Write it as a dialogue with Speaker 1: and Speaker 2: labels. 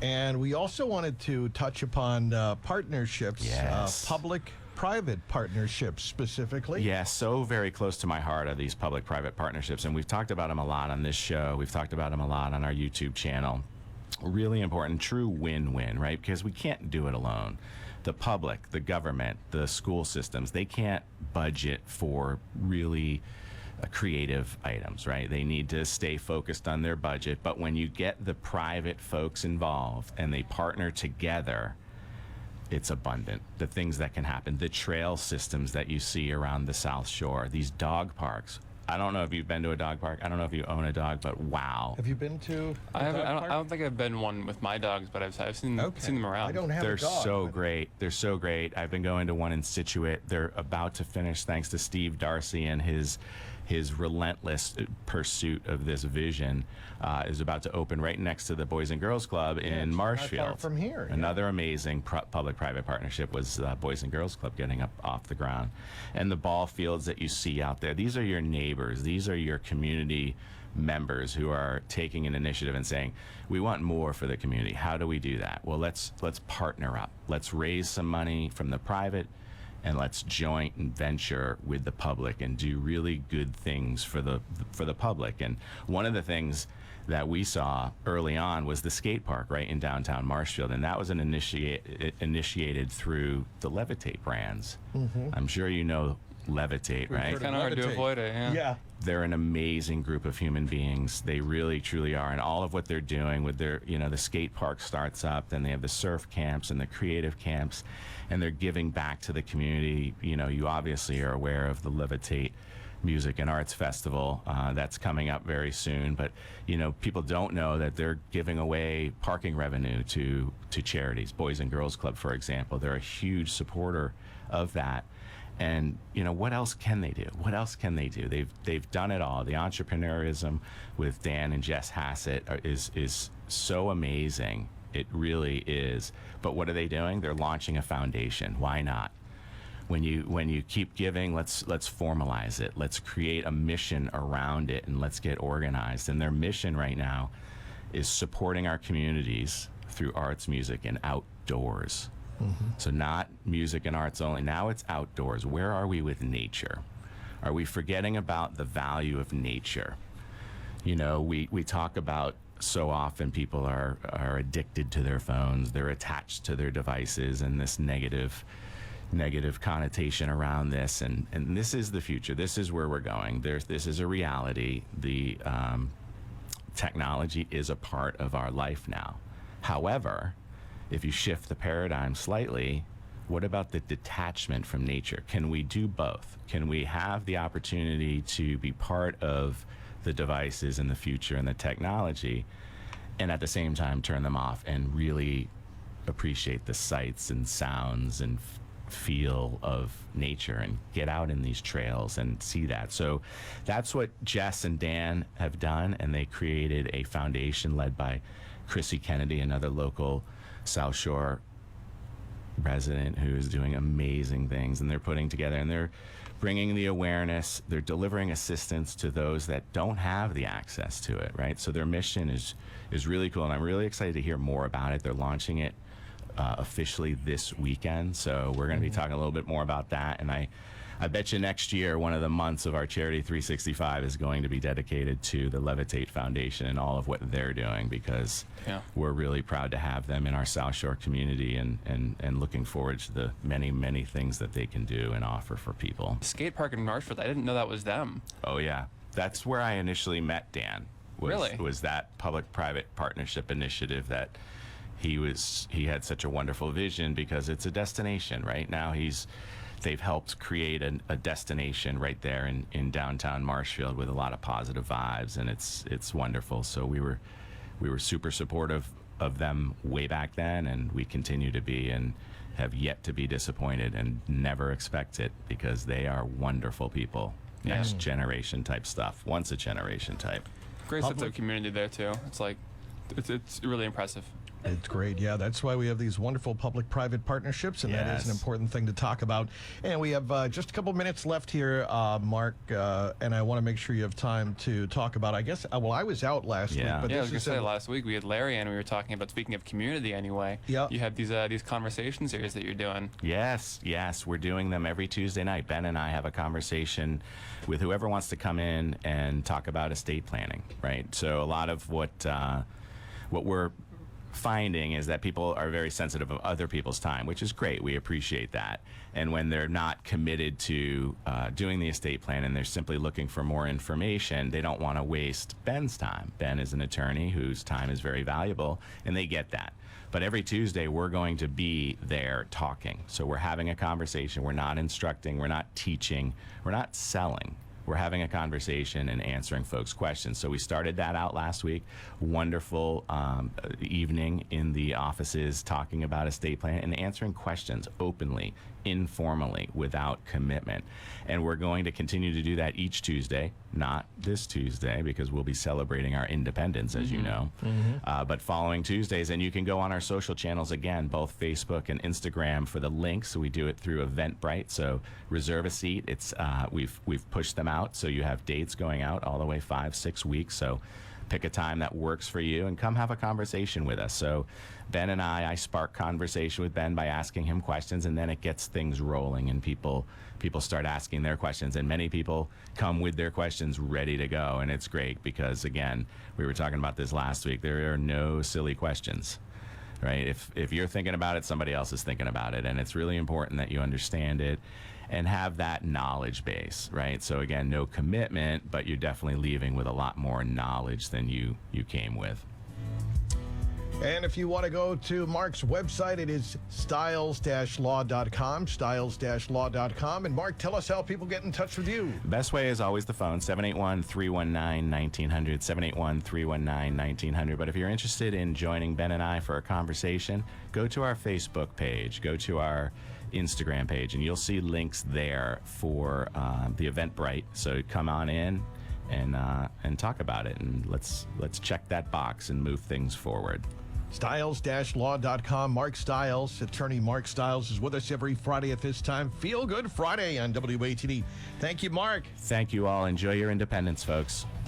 Speaker 1: And we also wanted to touch upon partnerships,
Speaker 2: Yes.
Speaker 1: public-private partnerships specifically.
Speaker 2: Yeah, so very close to my heart are these public-private partnerships, and we've talked about them a lot on this show. We've talked about them a lot on our YouTube channel. Really important, true win-win, right? Because we can't do it alone. The public, the government, the school systems, they can't budget for really creative items, right? They need to stay focused on their budget. But when you get the private folks involved and they partner together, it's abundant. The things that can happen, the trail systems that you see around the South Shore, these dog parks. I don't know if you've been to a dog park. I don't know if you own a dog, but wow.
Speaker 1: Have you been to
Speaker 3: I don't think I've been one with my dogs, but I've seen them around.
Speaker 1: I don't have
Speaker 2: They're
Speaker 1: a dog.
Speaker 2: so great. They're so great. I've been going to one in Scituate. They're about to finish, thanks to Steve Darcy and his relentless pursuit of this vision, is about to open right next to the Boys and Girls Club in Marshfield.
Speaker 1: Not far from here.
Speaker 2: Another amazing public-private partnership was Boys and Girls Club getting up off the ground. And the ball fields that you see out there, these are your neighbors. These are your community members who are taking an initiative and saying, we want more for the community. How do we do that? Well, let's partner up. Let's raise some money from the private, and let's joint and venture with the public and do really good things for the public. And one of the things that we saw early on was the skate park right in downtown Marshfield, and that was initiated through the Levitate brands. I'm sure you know Levitate, right?
Speaker 3: Kind of hard to avoid it,
Speaker 1: Yeah.
Speaker 2: They're an amazing group of human beings. They really, truly are. And all of what they're doing with their, the skate park starts up, then they have the surf camps and the creative camps, and they're giving back to the community. You obviously are aware of the Levitate Music and Arts Festival that's coming up very soon. But, people don't know that they're giving away parking revenue to charities. Boys and Girls Club, for example, they're a huge supporter of that. And what else can they do? What else can they do? They've done it all. The entrepreneurism with Dan and Jess Hassett is so amazing. It really is. But what are they doing? They're launching a foundation. Why not? When you keep giving, let's formalize it. Let's create a mission around it, and let's get organized. And their mission right now is supporting our communities through arts, music, and outdoors. So not music and arts only. Now it's outdoors. Where are we with nature? Are we forgetting about the value of nature? We talk about so often people are addicted to their phones. They're attached to their devices, and this negative connotation around this. And this is the future. This is where we're going. This is a reality. The technology is a part of our life now. However, if you shift the paradigm slightly, what about the detachment from nature? Can we do both? Can we have the opportunity to be part of the devices and the future and the technology, and at the same time turn them off and really appreciate the sights and sounds and feel of nature and get out in these trails and see that? So that's what Jess and Dan have done, and they created a foundation led by Chrissy Kennedy, another local South Shore resident who is doing amazing things, and they're putting together, and they're bringing the awareness, they're delivering assistance to those that don't have the access to it, right? So their mission is really cool, and I'm really excited to hear more about it. They're launching it officially this weekend, so we're going to be talking a little bit more about that. And I bet you next year one of the months of our Charity 365 is going to be dedicated to the Levitate Foundation and all of what they're doing, because we're really proud to have them in our South Shore community, and looking forward to the many things that they can do and offer for people.
Speaker 3: Skate park in Marshfield, I didn't know that was them.
Speaker 2: Oh yeah, that's where I initially met Dan. Was that public-private partnership initiative that he had such a wonderful vision, because it's a destination right now. They've helped create a destination right there in downtown Marshfield with a lot of positive vibes, and it's wonderful. So we were super supportive of them way back then, and we continue to be, and have yet to be disappointed, and never expect it, because they are wonderful people. Next generation type stuff, once a generation type.
Speaker 3: Great sense of community there too. It's really impressive.
Speaker 1: It's great. Yeah, that's why we have these wonderful public-private partnerships, and that is an
Speaker 2: Yes.
Speaker 1: important thing to talk about. And we have just a couple minutes left here, Mark, and I want to make sure you have time to talk about, I guess, well, I was out last week,
Speaker 2: Yeah.
Speaker 1: but
Speaker 3: Yeah, I
Speaker 1: this
Speaker 3: was gonna
Speaker 1: is
Speaker 3: say last week we had Larry and we were talking about, speaking of community anyway.
Speaker 1: Yeah.
Speaker 3: You have these conversation series that you're doing.
Speaker 2: Yes, we're doing them every Tuesday night. Ben and I have a conversation with whoever wants to come in and talk about estate planning, right? So a lot of what we're finding is that people are very sensitive of other people's time, which is great. We appreciate that. And when they're not committed to doing the estate plan and they're simply looking for more information, they don't want to waste Ben's time. Ben is an attorney whose time is very valuable, and they get that. But every Tuesday, we're going to be there talking. So we're having a conversation. We're not instructing. We're not teaching. We're not selling. We're having a conversation and answering folks' questions. So we started that out last week. Wonderful evening in the offices talking about estate plan and answering questions openly, informally, without commitment. And we're going to continue to do that each Tuesday, not this Tuesday because we'll be celebrating our independence, as you know, but following Tuesdays. And you can go on our social channels again, both Facebook and Instagram, for the links. So we do it through Eventbrite. So reserve a seat. It's we've pushed them out, so you have dates going out all the way 5-6 weeks. So pick a time that works for you and come have a conversation with us. So Ben and I spark conversation with Ben by asking him questions, and then it gets things rolling and people start asking their questions, and many people come with their questions ready to go. And it's great because, again, we were talking about this last week, there are no silly questions, right? If you're thinking about it, somebody else is thinking about it, and it's really important that you understand it and have that knowledge base, right? So again, no commitment, but you're definitely leaving with a lot more knowledge than you came with.
Speaker 1: And if you want to go to Mark's website, it is styles-law.com, styles-law.com. And Mark, tell us how people get in touch with you.
Speaker 2: The best way is always the phone, 781-319-1900, 781-319-1900. But if you're interested in joining Ben and I for a conversation, go to our Facebook page, go to our Instagram page, and you'll see links there for the Eventbrite. So come on in and talk about it, and let's check that box and move things forward.
Speaker 1: Styles-law.com. Mark Stiles, attorney Mark Stiles, is with us every Friday at this time. Feel Good Friday on WATD. Thank you, Mark.
Speaker 2: Thank you all. Enjoy your independence, folks.